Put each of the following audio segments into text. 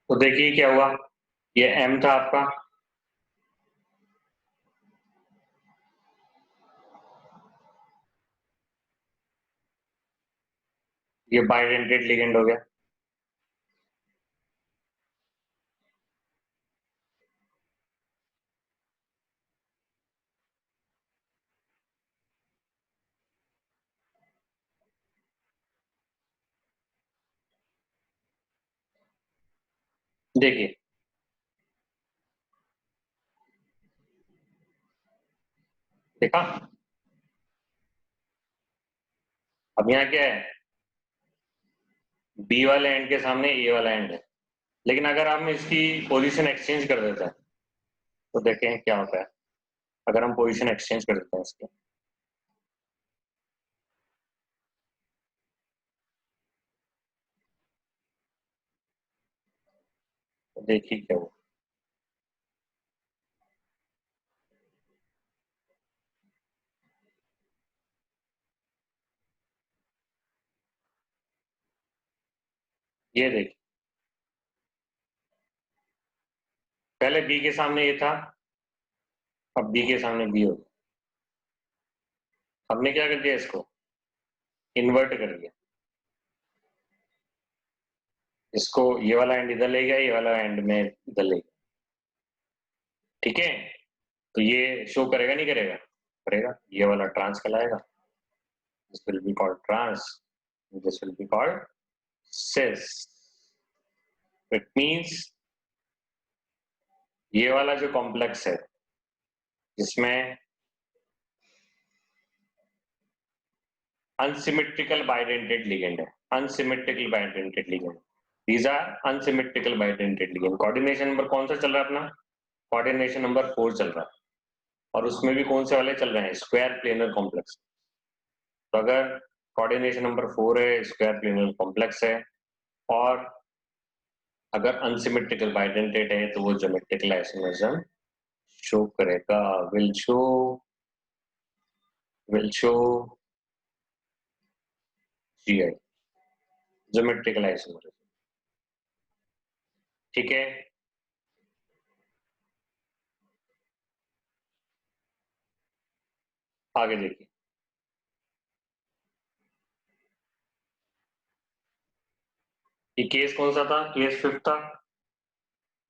तो देखिए क्या हुआ, ये M था आपका, ये बाइडेंटेड लिगेंड हो गया। देखिए देखा, अब यहाँ क्या है, बी वाले एंड के सामने ए वाला एंड है, लेकिन अगर हम इसकी पोजीशन एक्सचेंज कर देते हैं तो देखें क्या होता है। अगर हम पोजीशन एक्सचेंज कर देते हैं इसकी, तो देखिए क्या हुआ। ये देखिए, पहले बी के सामने ये था, अब बी के सामने बी हो गया। हमने क्या कर दिया, इसको इन्वर्ट कर दिया। इसको ये वाला एंड इधर ले गया, ये वाला एंड में इधर ले गया। ठीक है, तो ये शो करेगा नहीं करेगा, करेगा। ये वाला ट्रांस कहलाएगा, this will be called trans, this will be called cis. It means ये वाला जो कॉम्प्लेक्स है जिसमें unsymmetrical bidentate ligand है, unsymmetrical bidentate ligand, these are unsymmetrical bidentate ligand। Coordination number कौन सा चल रहा है अपना, कोऑर्डिनेशन नंबर 4 चल रहा है, और उसमें भी कौन से वाले चल रहे हैं, स्क्वायर प्लेनर कॉम्प्लेक्स। तो अगर कोऑर्डिनेशन नंबर 4 है, स्क्वायर प्लेनर कॉम्प्लेक्स है, और अगर अनसिमेट्रिकल बाइडेंटेट है तो वो ज्योमेट्रिकल आइसोमरिज्म शो करेगा, will show GI, geometrical isomerism. ठीक है, आगे देखिए। ये केस कौन सा था, केस 5 था।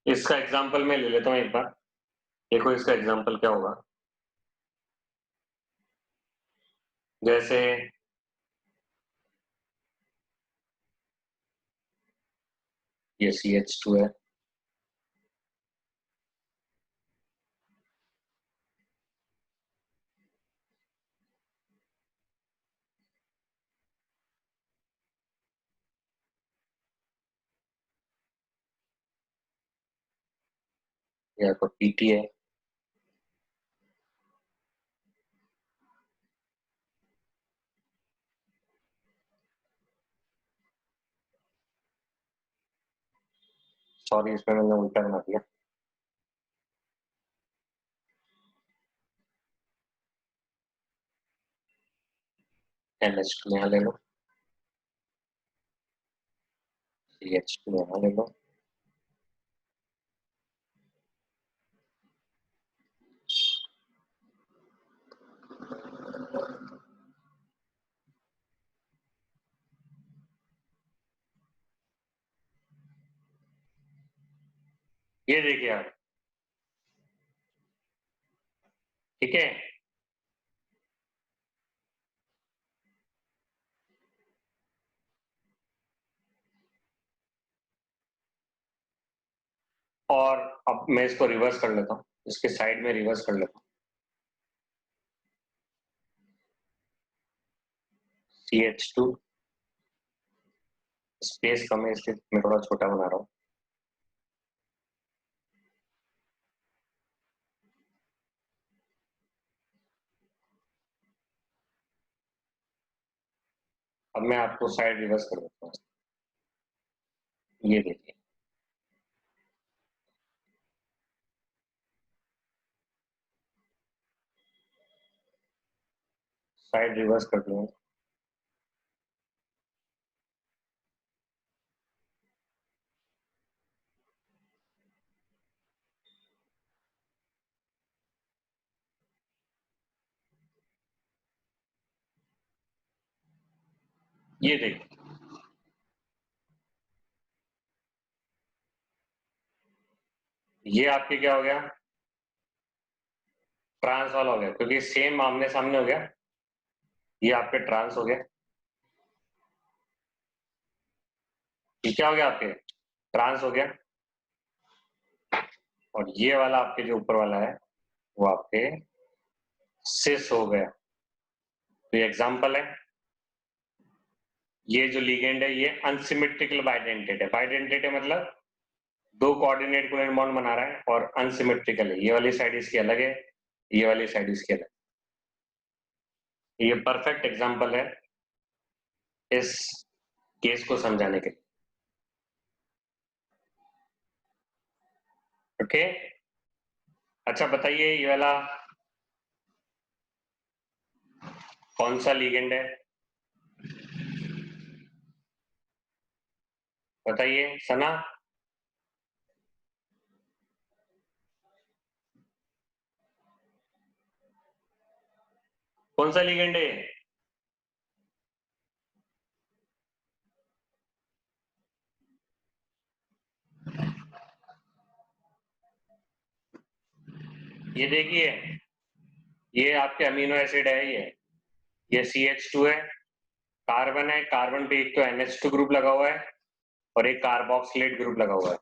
इसका एग्जाम्पल मैं ले लेता हूँ एक बार, देखो इसका एग्जाम्पल क्या होगा। जैसे ये CH2 है, या तो PT है, सॉरी इसमें मैंने उल्टा बना दिया, NH2 यहाँ ले लो, CH2 यहाँ ले लो। ये देखिए आप, ठीक है, और अब मैं इसको रिवर्स कर लेता हूँ, इसके साइड में रिवर्स कर लेता हूँ। CH2 स्पेस कम है इसलिए मैं थोड़ा छोटा बना रहा हूँ। अब मैं आपको साइड रिवर्स कर देता हूँ, ये देखिए, साइड रिवर्स कर दूंगा। ये देखिए, ये आपके क्या हो गया, ट्रांस वाला हो गया, क्योंकि सेम आमने सामने हो गया, ये आपके ट्रांस हो गया। ये क्या हो गया, आपके ट्रांस हो गया। और ये वाला आपके जो ऊपर वाला है वो आपके सिस हो गया। तो ये एग्जांपल है। ये जो लिगेंड है ये अनसिमेट्रिकल बाइडेंटेट है। बाइडेंटेट है मतलब दो कोऑर्डिनेट कोवेलेंट बॉन्ड बना रहा है और अनसिमेट्रिकल है। ये वाली साइड इसकी अलग है, ये वाली साइड इसकी अलग है। ये परफेक्ट एग्जांपल है इस केस को समझाने के लिए। ओके, अच्छा बताइए ये वाला कौन सा लिगेंड है, बताइए सना। कौन सा लिगेंड है? ये देखिए, ये आपके अमीनो एसिड है। ये CH2 है, कार्बन है, कार्बन पे एक तो NH2 ग्रुप लगा हुआ है और एक कार्बोक्सिलेट ग्रुप लगा हुआ है।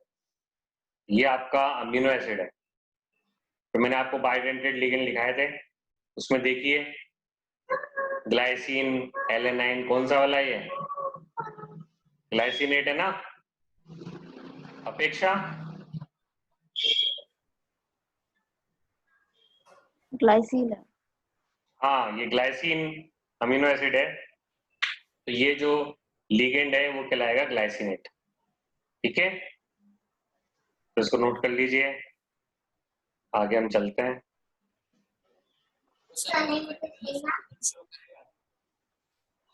ये आपका अमीनो एसिड है। तो मैंने आपको बाइडेंटेड लिगेंड लिखाए थे, उसमें देखिए ग्लाइसिन, एलेनाइन, कौन सा वाला है ये? ग्लाइसिनेट है ना। अपेक्षा, ग्लाइसिन है। हाँ ये ग्लाइसिन अमीनो एसिड है। तो ये जो लिगेंड है वो कहलाएगा ग्लाइसिनेट। ठीक है, तो इसको नोट कर लीजिए, आगे हम चलते हैं।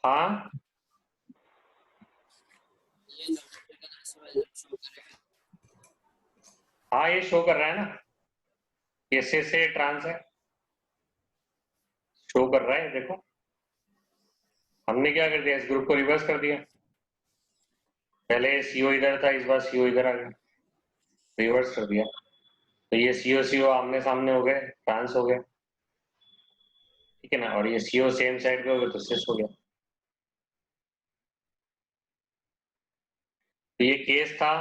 हाँ हाँ, ये शो कर रहा है ना, ये से ट्रांस है, शो कर रहा है। देखो हमने क्या कर दिया, इस ग्रुप को रिवर्स कर दिया। पहले CO इधर था, इस बार CO इधर आ गया, रिवर्स कर दिया। तो ये CO आमने सामने हो गए, ट्रांस हो गया। ठीक है ना, और ये CO सेम साइड पे हो गया तो सिस हो गया। तो ये केस था,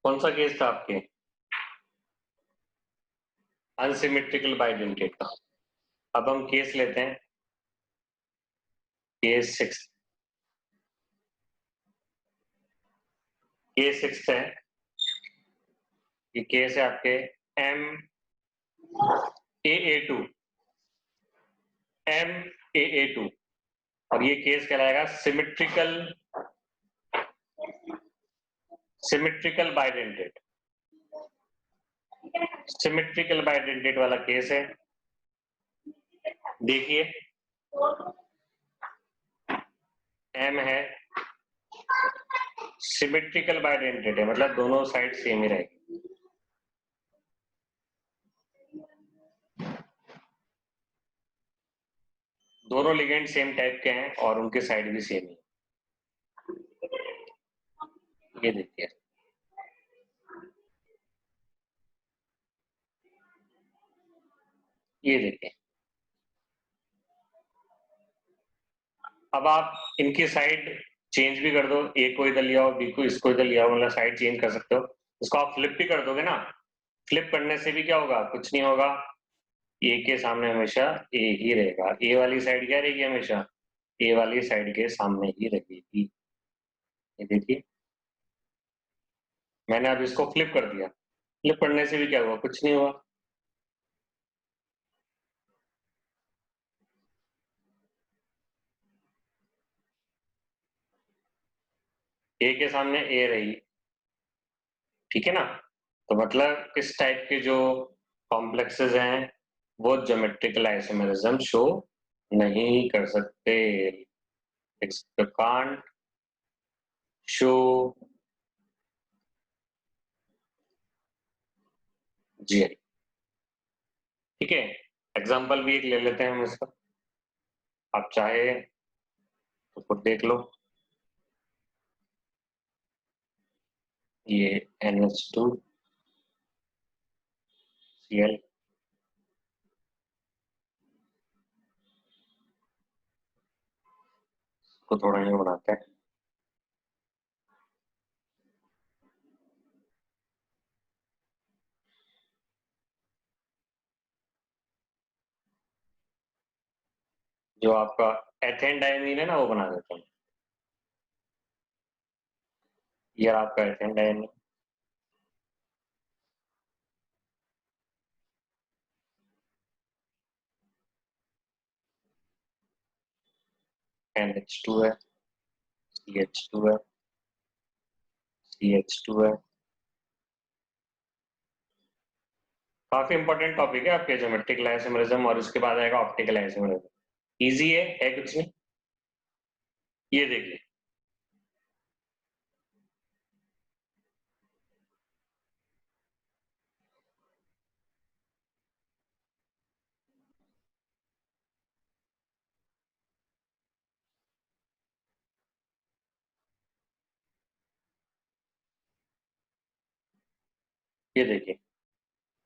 कौन सा केस था आपके? अनसिमेट्रिकल बाइडेंटेट का। अब हम केस लेते हैं, केस 6। केस 6 है, ये केस है आपके MAA2, MAA2। और ये केस कहलाएगा सिमेट्रिकल बाइडेंटेट। सिमेट्रिकल बाइडेंटेट वाला केस है। देखिए M है, सिमेट्रिकल बाइडेंटेट है मतलब दोनों साइड सेम ही रहेगी। दोनों लिगेंड सेम टाइप के हैं और उनके साइड भी सेम ही। ये देखिए, ये देखिए। अब आप इनकी साइड चेंज भी कर दो, ए को इधर लिया हो, बी को इसको इधर लिया हो, मतलब साइड चेंज कर सकते हो। इसको आप फ्लिप भी कर दोगे ना, फ्लिप करने से भी क्या होगा, कुछ नहीं होगा। ए के सामने हमेशा ए ही रहेगा। ए वाली साइड क्या रहेगी, हमेशा ए वाली साइड के सामने ही रहेगी। ये देखिए, मैंने अब इसको फ्लिप कर दिया, फ्लिप करने से भी क्या हुआ, कुछ नहीं हुआ। ए के सामने ए रही, ठीक है ना। तो मतलब इस टाइप के जो कॉम्प्लेक्सेस हैं वो ज्योमेट्रिकल आइसोमेरिज्म शो नहीं कर सकते, कांट शो जी। ठीक है, एग्जांपल भी एक ले लेते हैं हम इसका। आप चाहे तो खुद देख लो, ये NH2Cl को थोड़ा ये बनाते हैं। जो आपका एथेन डायमीन है ना, वो बना देते हैं। ये आपका एथेन डायमीन, NH2 है, CH2 है, CH2 है। काफी इंपॉर्टेंट टॉपिक है आपके, ज्योमेट्रिकल आइसोमेरिज्म, और उसके बाद आएगा ऑप्टिकल आइसोमेरिज्म। इजी है कुछ नहीं। ये देखिए, ये देखिए।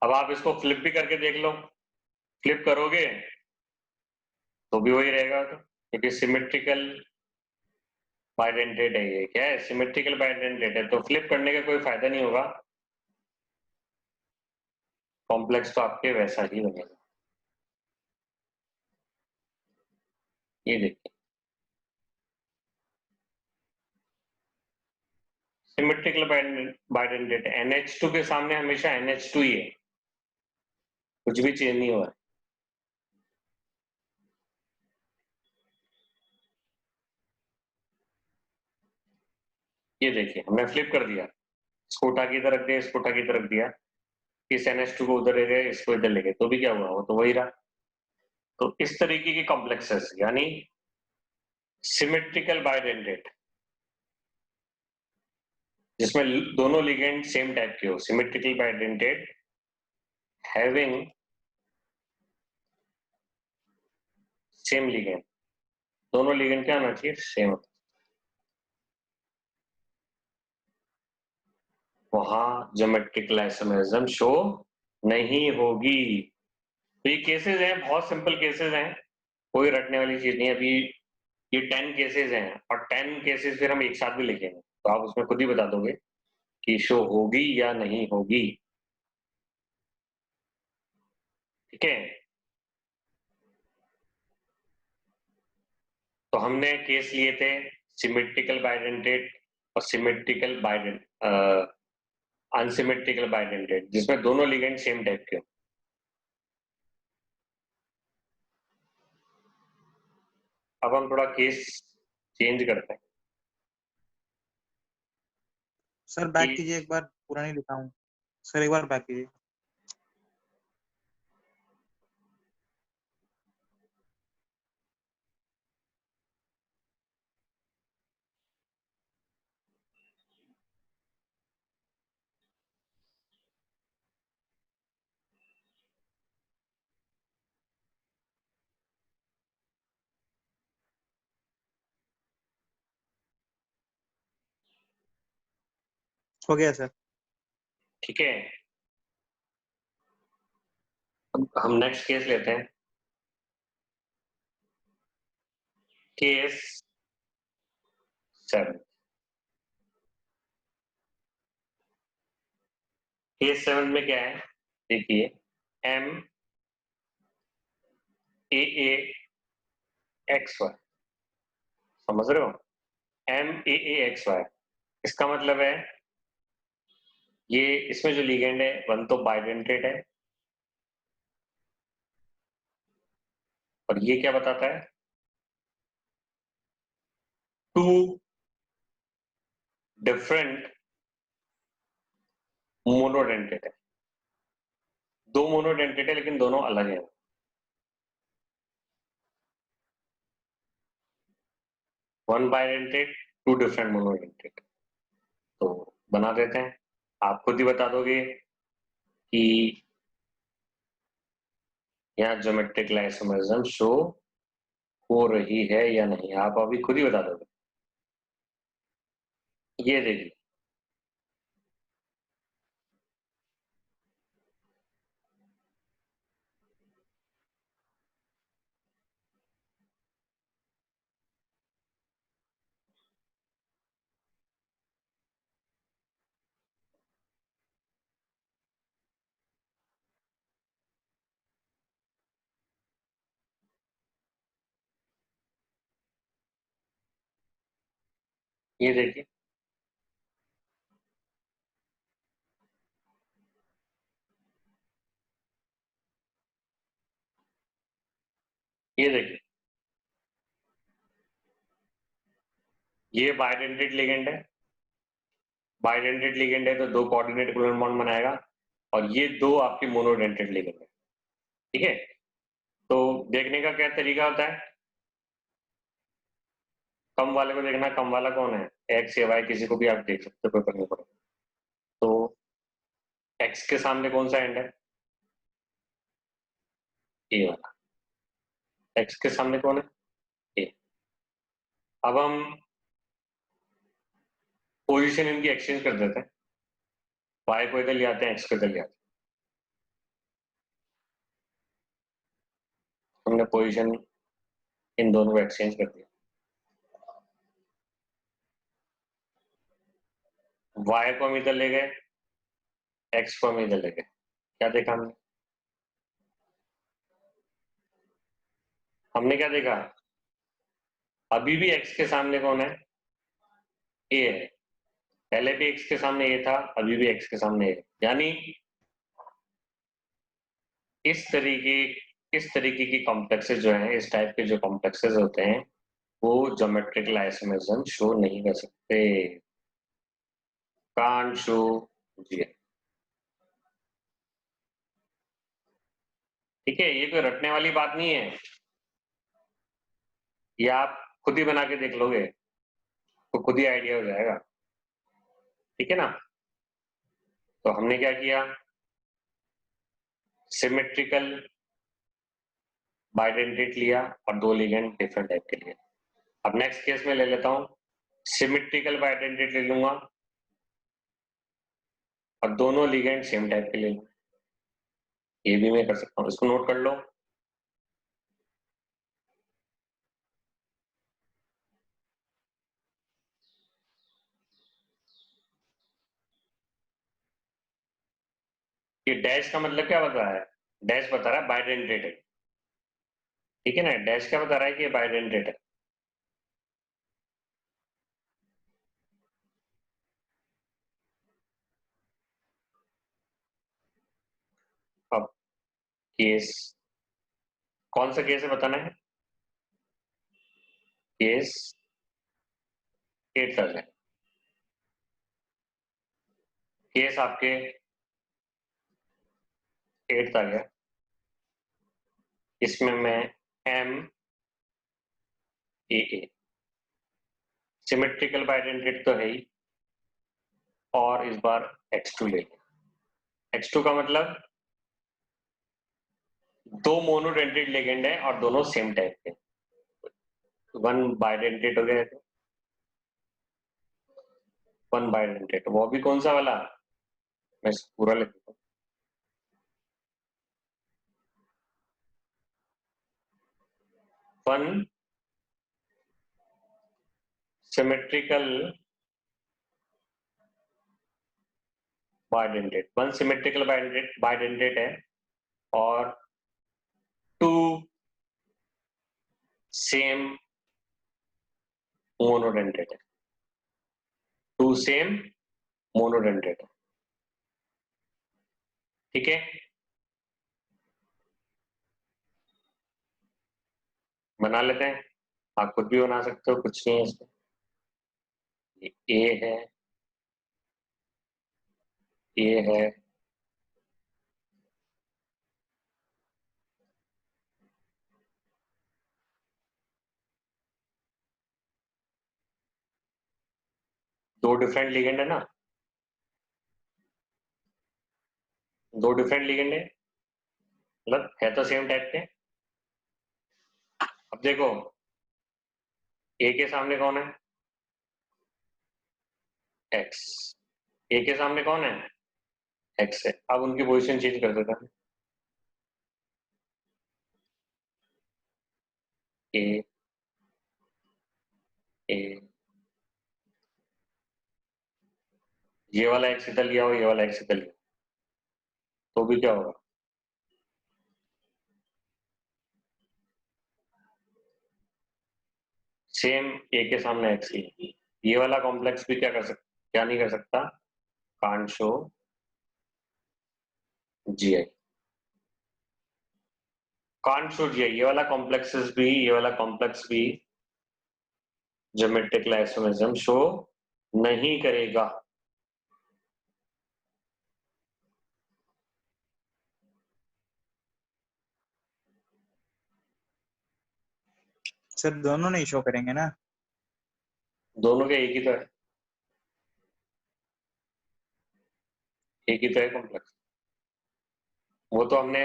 अब आप इसको फ्लिप भी करके देख लो, फ्लिप करोगे तो भी वही रहेगा, तो क्योंकि सिमेट्रिकल बाइडेंटेट है। ये क्या है? सिमेट्रिकल बाइडेंटेट है, तो फ्लिप करने का कोई फायदा नहीं होगा, कॉम्प्लेक्स तो आपके वैसा ही बनेगा। ये देखिए, सिमेट्रिकल बाइडेंटेट, NH2 के सामने हमेशा NH2 ही है, कुछ भी चेंज नहीं हुआ है। ये देखिए, हमने फ्लिप कर दिया, इसको उठा के इधर रख दिया, इसको उठा के इधर रख दिया, इस NH2 को उधर ले गए, इसको इधर ले गए, तो भी क्या हुआ? वो तो वही रहा। तो इस तरीके की कॉम्प्लेक्सेस यानी सिमेट्रिकल बाइडेंटेट, जिसमें दोनों लिगेंड सेम टाइप के हो, symmetrical bidentate having same ligand, दोनों लिगेंड क्या होना चाहिए? सेम। वहां ज्योमेट्रिकल आइसोमेरिज्म शो नहीं होगी। तो ये केसेस हैं, बहुत सिंपल केसेस हैं, कोई रटने वाली चीज नहीं है। अभी ये 10 केसेस हैं, और 10 केसेस फिर हम एक साथ भी लिखेंगे, तो आप उसमें खुद ही बता दोगे कि शो होगी या नहीं होगी। ठीक है, तो हमने केस लिए थे सिमेट्रिकल बाइडेंटेट और सिमेट्रिकल बाइडेंट अनसिमेट्रिकल बाइडेंटेट, जिसमें दोनों लिगेंड सेम टाइप के हो। अब हम थोड़ा केस चेंज करते हैं सर बैक कि कीजिए, एक बार पूरा नहीं लिखा हूँ सर, एक बार बैक कीजिए। हो गया सर। ठीक है, अब हम नेक्स्ट केस लेते हैं, केस 7। केस 7 में क्या है? देखिए, M A X Y, समझ रहे हो? M A X Y, इसका मतलब है ये इसमें जो लिगेंड है, वन तो बाइडेंटेट है, और ये क्या बताता है? टू डिफरेंट मोनोडेंटेट है, दो मोनोडेंटेट है लेकिन दोनों अलग है। One bidentate, two different monodentate. तो बना देते हैं, आप खुद ही बता दोगे कि यहाँ ज्योमेट्रिक आइसोमेरिज्म शो हो रही है या नहीं, आप अभी खुद ही बता दोगे। ये देखिए, ये देखिए, ये देखिए, ये बाइडेंटेड लिगेंड है। बाइडेंटेड लिगेंड है तो दो कोऑर्डिनेट कोवलेंट बॉन्ड बनाएगा, और ये दो आपकी मोनोडेंटेड लिगेंड है। ठीक है, तो देखने का क्या तरीका होता है? कम वाले को देखना, कम वाला कौन है? एक्स या वाई, किसी को भी आप देख सकते हो, कोई फर्क नहीं पड़ता। तो एक्स के सामने कौन सा एंड है? ए वाला। एक्स के सामने कौन है? ए। अब हम पोजीशन इनकी एक्सचेंज कर देते हैं, वाई को इधर ले आते हैं, एक्स को इधर ले आते हैं। हमने पोजीशन इन दोनों को एक्सचेंज कर दिया। वाई को हम इधर ले गए, एक्स को हम इधर ले गए। क्या देखा हमने? हमने क्या देखा? अभी भी एक्स के सामने कौन है? ए है। पहले भी एक्स के सामने ए था, अभी भी एक्स के सामने ए है। यानी इस तरीके इस तरीके की कॉम्प्लेक्सेस जो हैं, इस टाइप के जो कॉम्प्लेक्सेस होते हैं, वो ज्योमेट्रिकल आइसोमेरिज्म शो नहीं कर सकते। Can't show. जी, ठीक है, ये कोई रटने वाली बात नहीं है, ये आप खुद ही बना के देख लोगे तो खुद ही आइडिया हो जाएगा। ठीक है ना? तो हमने क्या किया? सिमेट्रिकल बाइडेंटेट लिया और दो लिगेंड डिफरेंट टाइप के लिए। अब नेक्स्ट केस में ले लेता हूं, सिमेट्रिकल बाइडेंटेट ले लूंगा और दोनों लिगेंड सेम टाइप के ले लूंगा। ये भी मैं कर सकता हूं, इसको नोट कर लो। ये डैश का मतलब क्या बता रहा है? डैश बता रहा है बाइडेंटेट है। ठीक है ना? डैश क्या बता रहा है कि ये बाइडेंटेट है। अब केस, कौन सा केस है बताना है? केस 8 तक है। केस आपके 8 तक है। इसमें मैं एम ए सिमेट्रिकल बाइडेंटेट तो है ही, और इस बार x2 ले लिया। x2 का मतलब दो मोनोडेंटेट लिगेंड है और दोनों सेम टाइप के। वन बाइडेंटेट हो गया, वन बाइडेंटेट, वो भी कौन सा वाला? मैं पूरा लिख देता हूँ। One symmetrical bidentate, one symmetrical bidentate है, और टू सेम मोनोडेंटेट है। टू सेम मोनोडेंटेट है। ठीक है, बना लेते हैं। आप खुद भी बना सकते हो, कुछ नहीं है इसमें। ये ए है, ये है, दो डिफरेंट लिगेंड है ना, दो डिफरेंट लिगेंड है, मतलब है तो सेम टाइप के। अब देखो, ए के सामने कौन है? एक्स। ए के सामने कौन है? एक्स है। अब उनकी पोजीशन चेंज कर देता है। ए ए ये वाला एक्स इधर लिया हो, ये वाला एक्स इधर लिया, तो भी क्या होगा? सेम ए के सामने एक्स ही। ये वाला कॉम्प्लेक्स भी क्या नहीं कर सकता? Can't show GI. Can't show GI. ये वाला कॉम्प्लेक्स भी ज्योमेट्रिक आइसोमेरिज्म शो नहीं करेगा। सर दोनों नहीं शो करेंगे ना? दोनों के एक ही तो है, एक ही तो है कॉम्प्लेक्स। वो तो हमने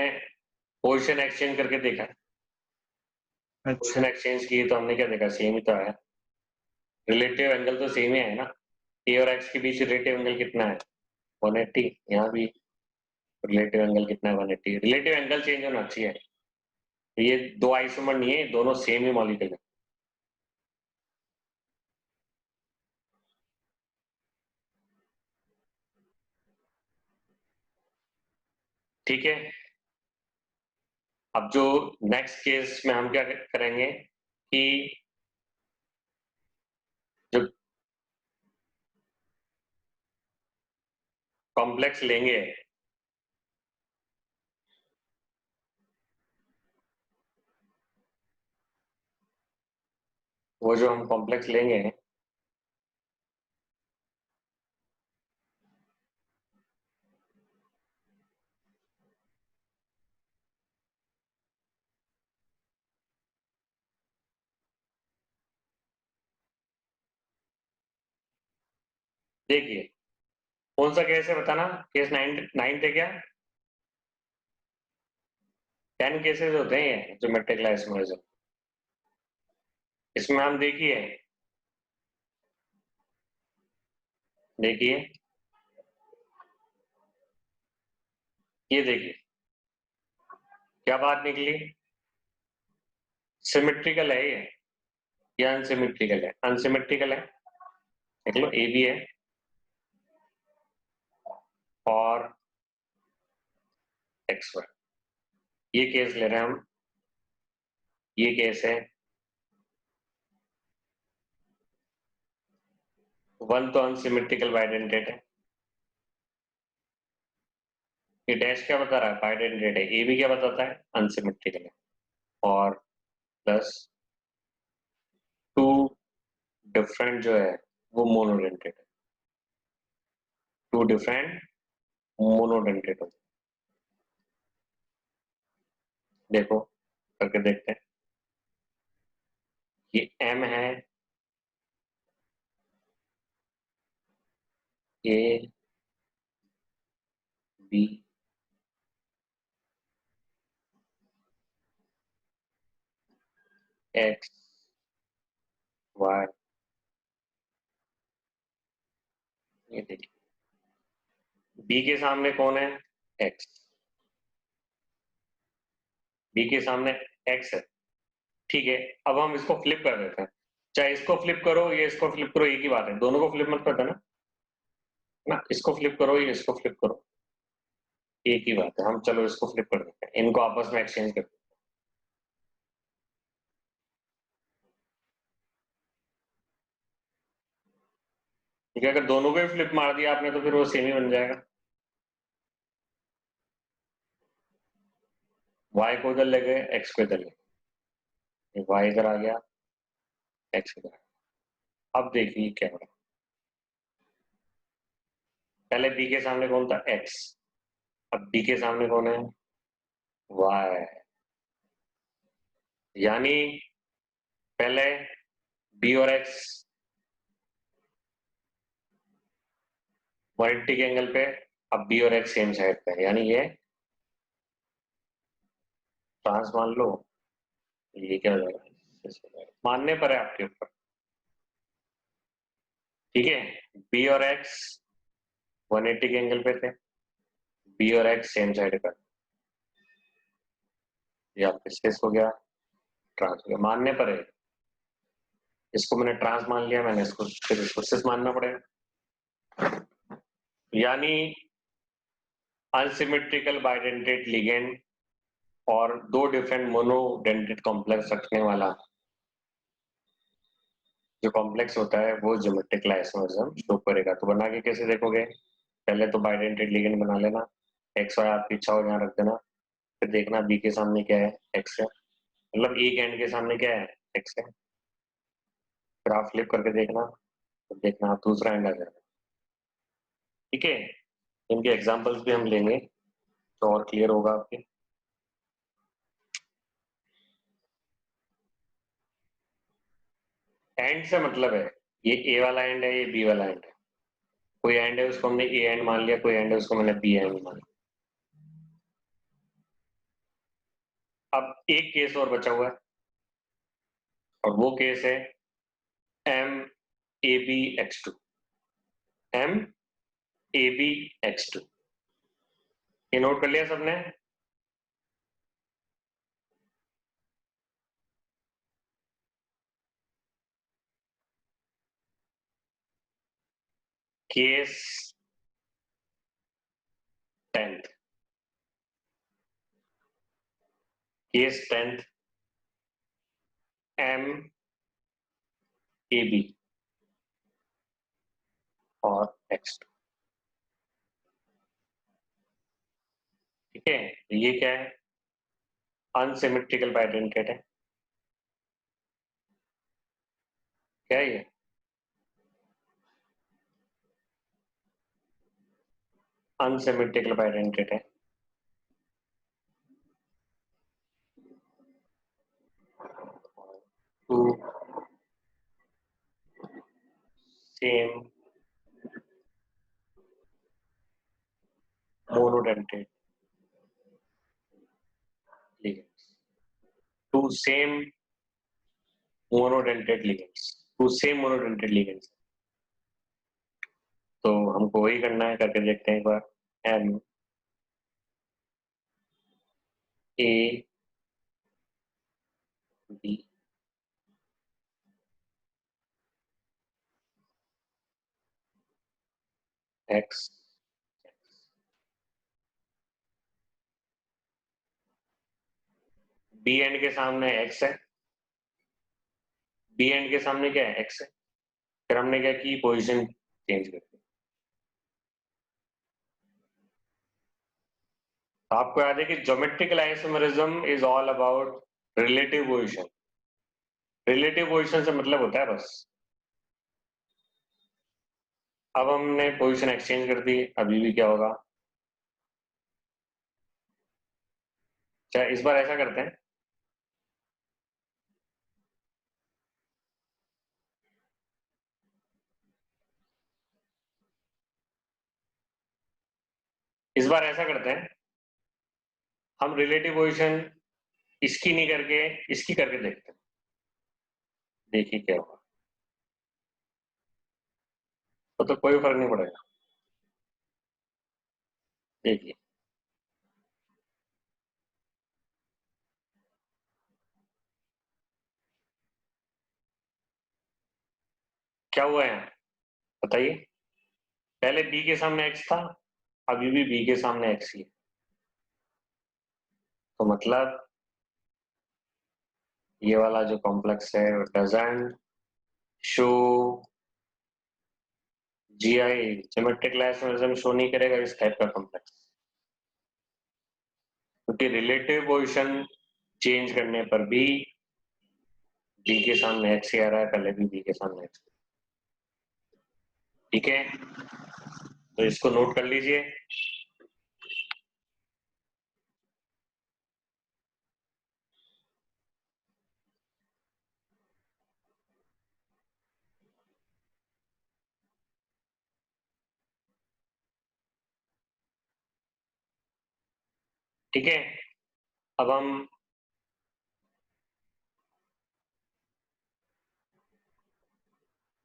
पोजीशन एक्सचेंज करके देखा है। पोजीशन अच्छा एक्सचेंज की तो हमने क्या देखा? सेम ही तो है। रिलेटिव एंगल तो सेम ही है ना। ए और एक्स के बीच रिलेटिव एंगल कितना है? 180। यहाँ भी रिलेटिव एंगल कितना है? 180। रिलेटिव एंगल चेंज होना चाहिए। तो ये दो आइसोमर नहीं है, दोनों सेम ही मॉलिक्यूल है। ठीक है। अब जो नेक्स्ट केस में हम क्या करेंगे कि जो कॉम्प्लेक्स लेंगे, वो जो हम कॉम्प्लेक्स लेंगे देखिए, कौन सा केस है बताना? केस 9 थे क्या? 10 केसेस होते हैं ये ज्योमेट्रिक आइसोमेरिज्म। इसमें हम देखिए, देखिए ये देखिए क्या बात निकली। सिमेट्रिकल है ये अनसिमेट्रिकल है? अनसिमेट्रिकल है। देख लो, ए भी है और एक्स वाई। ये केस ले रहे हैं हम। ये केस है। वन तो अनसिमेट्रिकल बाइडेंटेट है। ये डैश क्या बता रहा है? बाइडेंटेट है। ए भी क्या बताता है? अनसिमेट्रिकल है। और प्लस टू डिफरेंट जो है वो मोनोडेंटेट है। टू डिफरेंट मोनोडेंटेट हो। देखो करके देखते हैं। ये एम है, ए बी एक्स वाई। ये देखिए, बी के सामने कौन है? एक्स। बी के सामने एक्स है। ठीक है। अब हम इसको फ्लिप कर देते हैं। चाहे इसको फ्लिप करो, ये इसको फ्लिप करो, एक ही बात है। दोनों को फ्लिप मत कर देना ना। इसको फ्लिप करो, ये इसको फ्लिप करो, एक ही बात है। हम चलो इसको फ्लिप कर देते हैं, इनको आपस में एक्सचेंज कर देते हैं। ठीक है। अगर दोनों को ही फ्लिप मार दिया आपने तो फिर वो सेम ही बन जाएगा। वाई को इधर ले गए, एक्स को इधर ले गए। वाई इधर आ गया, एक्स इधर आ गया। अब देखिए क्या हो रहा है। पहले बी के सामने कौन था? एक्स। अब बी के सामने कौन है? वाई। यानी पहले बी और एक्स 180 के एंगल पे, अब बी और एक्स सेम साइड पे है। यानी ये ट्रांस मान लो। ये क्या हो जाएगा? मानने पर है आपके ऊपर। ठीक है, बी और एक्स 180 के एंगल पे थे, बी और एक्स सेम साइड पर, ये आपका सिस हो गया, ट्रांस हो गया, मानने पर है, इसको मैंने ट्रांस मान लिया, मैंने इसको फिर इसको सिस मानना पड़ेगा, यानी अनसिमेट्रिकल बाइडेंटेड लिगेंड और दो डिफरेंट मोनोडेंटेड कॉम्प्लेक्स रखने वाला जो कॉम्प्लेक्स होता है वो ज्योमेट्रिक आइसोमरिज्म शो करेगा। तो बना के कैसे देखोगे, पहले तो बाइडेंटेड लिगेंड बना लेना, एक्स वाई आपकी इच्छा हो यहाँ रख देना, फिर देखना बी के सामने क्या है, एक्स है, मतलब एक एंड के सामने क्या है, एक्स है, फिर आप फ्लिप करके देखना, तो देखना आप दूसरा एंड आ जाएगा। ठीक है, इनके एग्जाम्पल्स भी हम लेंगे तो और क्लियर होगा आपके। एंड से मतलब है ये ए वाला एंड है, ये बी वाला एंड है, कोई एंड है उसको हमने ए एंड मान लिया, कोई एंड है उसको मैंने बी एंड मान लिया। अब एक केस और बचा हुआ है और वो केस है M A B X two, M A B X two, ये नोट कर लिया सबने। Case 10th, case 10th M A B और एक्स टू। ठीक है, ये क्या है, अनसिमेट्रिकल बाइडेंटेड है, क्या है ये, अनसिमेट्रिकल बाइडेंटेड है, two same monodentate ligands, two same monodentate ligands, two same monodentate ligands. तो हमको वही करना है, करके देखते हैं एक बार, M A B X, B and के सामने एक्स है, बी एंड के सामने क्या है, एक्स है, फिर हमने क्या की, पोजीशन चेंज कर दी। तो आपको याद है कि geometrical isomerism is all about relative position, relative position से मतलब होता है बस। अब हमने पोजीशन एक्सचेंज कर दी, अभी भी क्या होगा, चाहे इस बार ऐसा करते हैं, इस बार ऐसा करते हैं, हम रिलेटिव पोजीशन इसकी नहीं करके इसकी करके देखते हैं, देखिए क्या होगा, तो कोई फर्क नहीं पड़ेगा। देखिए क्या हुआ है, बताइए, पहले बी के सामने एक्स था, अभी भी बी के सामने एक्स ही है, तो मतलब ये वाला जो कॉम्प्लेक्स है doesn't show GI, geometric isomerism show नहीं करेगा इस टाइप का कॉम्प्लेक्स, क्योंकि रिलेटिव पोजीशन चेंज करने पर भी बी के सामने एक्स ही आ रहा है, पहले भी बी के सामने एक्स। ठीक है, तो इसको नोट कर लीजिए। ठीक है, अब हम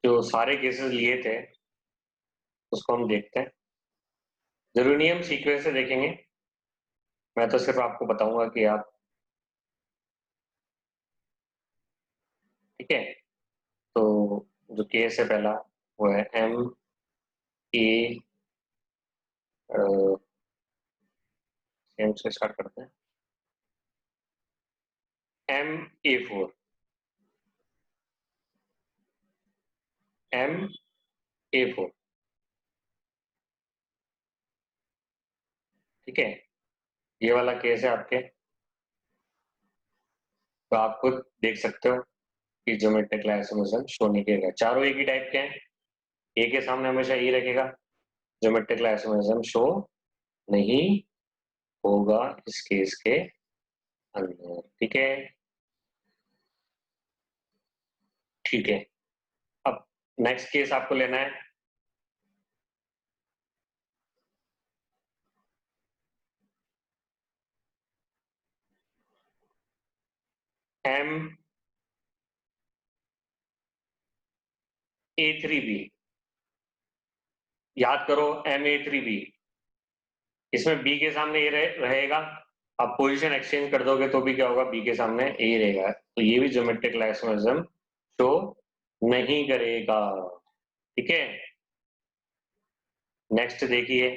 जो सारे केसेस लिए थे उसको हम देखते हैं। जरूरी नहीं हम सीक्वेंस से देखेंगे, मैं तो सिर्फ आपको बताऊंगा कि आप, ठीक है। तो जो केस है पहला वो है एम ए, एम से स्टार्ट करते हैं, MA4, MA4, ठीक है। ये वाला केस है आपके, तो आप खुद देख सकते हो कि ज्योमेट्रिक आइसोमर्सिज्म शो नहीं करेगा। चारों एक ही टाइप के हैं, ए के सामने हमेशा ई रखेगा, ज्योमेट्रिक आइसोमर्सिज्म शो नहीं होगा इस केस के अंदर, ठीक है। ठीक है, अब नेक्स्ट केस आपको लेना है MA3B। याद करो MA3B, इसमें बी के सामने ए रहेगा। आप पोजीशन एक्सचेंज कर दोगे तो भी क्या होगा, बी के सामने ए रहेगा, तो ये भी ज्योमेट्रिक आइसोमर्सिज्म शो नहीं करेगा, ठीक है। नेक्स्ट देखिए,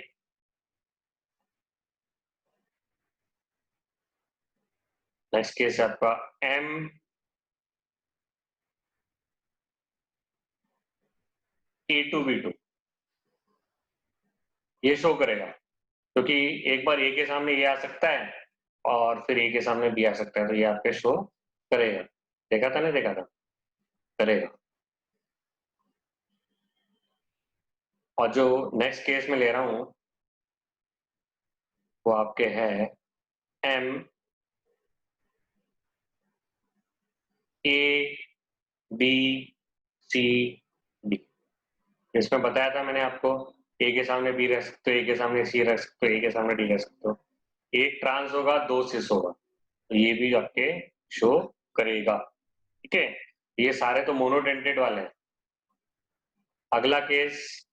नेक्स्ट केस है आपका MA2B2। ये शो करेगा क्योंकि एक बार ए के सामने ये आ सकता है और फिर ए के सामने बी आ सकता है, तो ये आपके शो करेगा। देखा था, नहीं देखा था, करेगा। और जो नेक्स्ट केस में ले रहा हूं वो आपके है MABCD। इसमें बताया था मैंने आपको, ए के सामने बी रख सकते हो, ए के सामने सी रख सकते हो, ए के सामने डी रख सकते हो। एक ट्रांस होगा, दो सिस होगा, तो ये भी आपके शो करेगा, ठीक है। ये सारे तो मोनोडेंटेड वाले हैं। अगला केस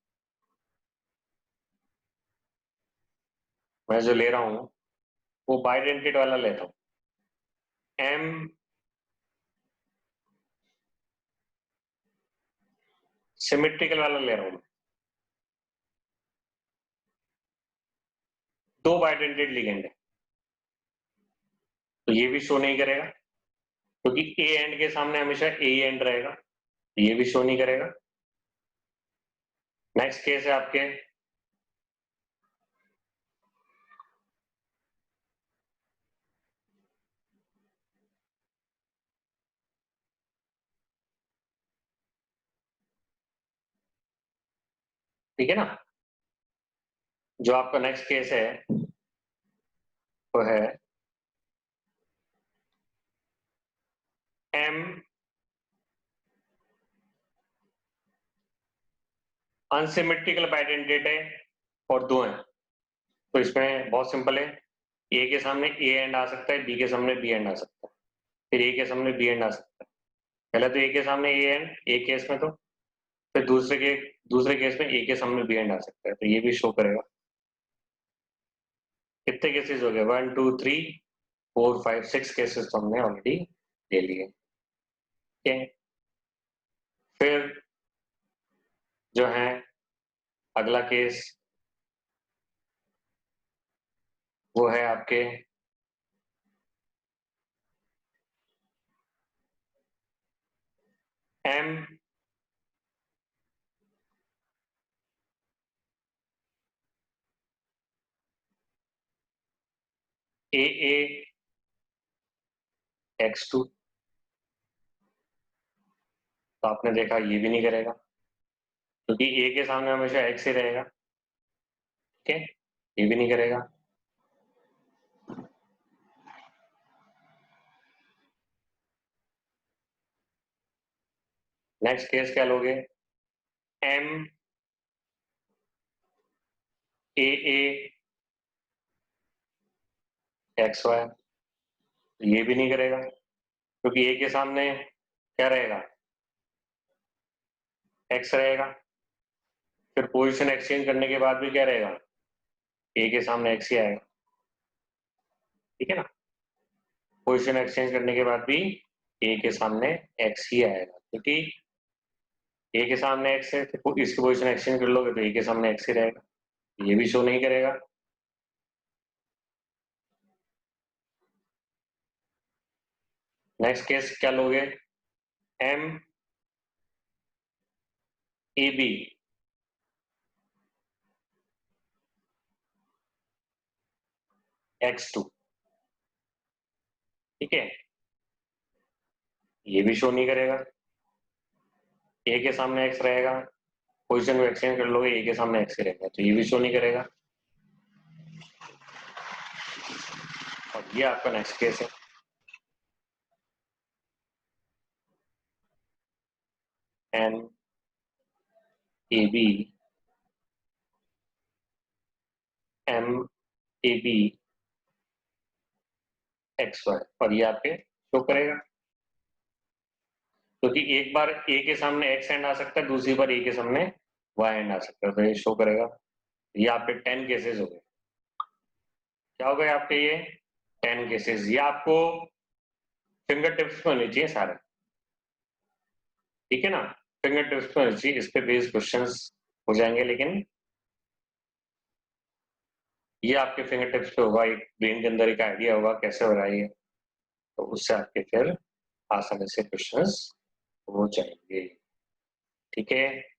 मैं जो ले रहा हूं वो बाइडेंटेड वाला लेता हूं, एम सिमेट्रिकल वाला ले रहा हूं। दो बाइडेंटेड लिगेंड है, तो ये भी शो नहीं करेगा क्योंकि ए एंड के सामने हमेशा ए एंड रहेगा, तो ये भी शो नहीं करेगा। नेक्स्ट केस है आपके ठीक है ना। जो आपका नेक्स्ट केस है वो है एम अनसिमेट्रिकल बाइडेंटेड है और दो हैं, तो इसमें बहुत सिंपल है, ए के सामने ए एंड आ सकता है, बी के सामने बी एंड आ सकता है, फिर ए के सामने बी एंड आ सकता है। पहले तो ए के सामने ए एंड, एक केस में, तो फिर दूसरे केस में ए के सामने बी एंड आ सकता है, तो ये भी शो करेगा। कितने केसेस हो गए, 1 2 3 4 5 6 केसेस तो हमने ऑलरेडी ले लिए, ठीक है। फिर जो है अगला केस वो है आपके एम AA(x2), तो आपने देखा ये भी नहीं करेगा क्योंकि ए के सामने हमेशा एक्स ही रहेगा, ठीक है, ये भी नहीं करेगा। नेक्स्ट केस क्या लोगे, MAAXY, ये भी नहीं करेगा क्योंकि ए के सामने क्या रहेगा, एक्स रहेगा, फिर पोजीशन एक्सचेंज करने के बाद भी क्या रहेगा, ए के सामने एक्स ही आएगा, ठीक है ना। पोजीशन एक्सचेंज करने के बाद भी ए के सामने एक्स ही आएगा, क्योंकि ए के सामने एक्स है, तो इसकी पोजीशन एक्सचेंज कर लोगे तो ए के सामने एक्स ही रहेगा, ये भी शो नहीं करेगा। नेक्स्ट केस क्या लोगे, एम ए बी x2, ठीक है, ये भी शो नहीं करेगा, ए के सामने एक्स रहेगा, पोजीशन को एक्सचेंज कर लोगे ए के सामने एक्स ही रहेगा, तो ये भी शो नहीं करेगा। और ये आपका नेक्स्ट केस है, N A B M A B X Y, और ये आपके शो करेगा, क्योंकि एक बार ए के सामने एक्स एंड आ सकता है, दूसरी बार ए के सामने वाई एंड आ सकता है, तो ये शो करेगा। ये आपके 10 केसेस हो गए। क्या हो गए आपके ये 10 केसेस, ये आपको फिंगर टिप्स में होने चाहिए सारे, ठीक है ना, फिंगर टिप्स में होने चाहिए, इस पे बेस्ड क्वेश्चंस हो जाएंगे, लेकिन ये आपके फिंगर टिप्स पे होगा, एक ब्रेन के अंदर एक आइडिया होगा कैसे हो रहा है ये, तो उससे आपके फिर आसानी से क्वेश्चंस हो जाएंगे, ठीक है।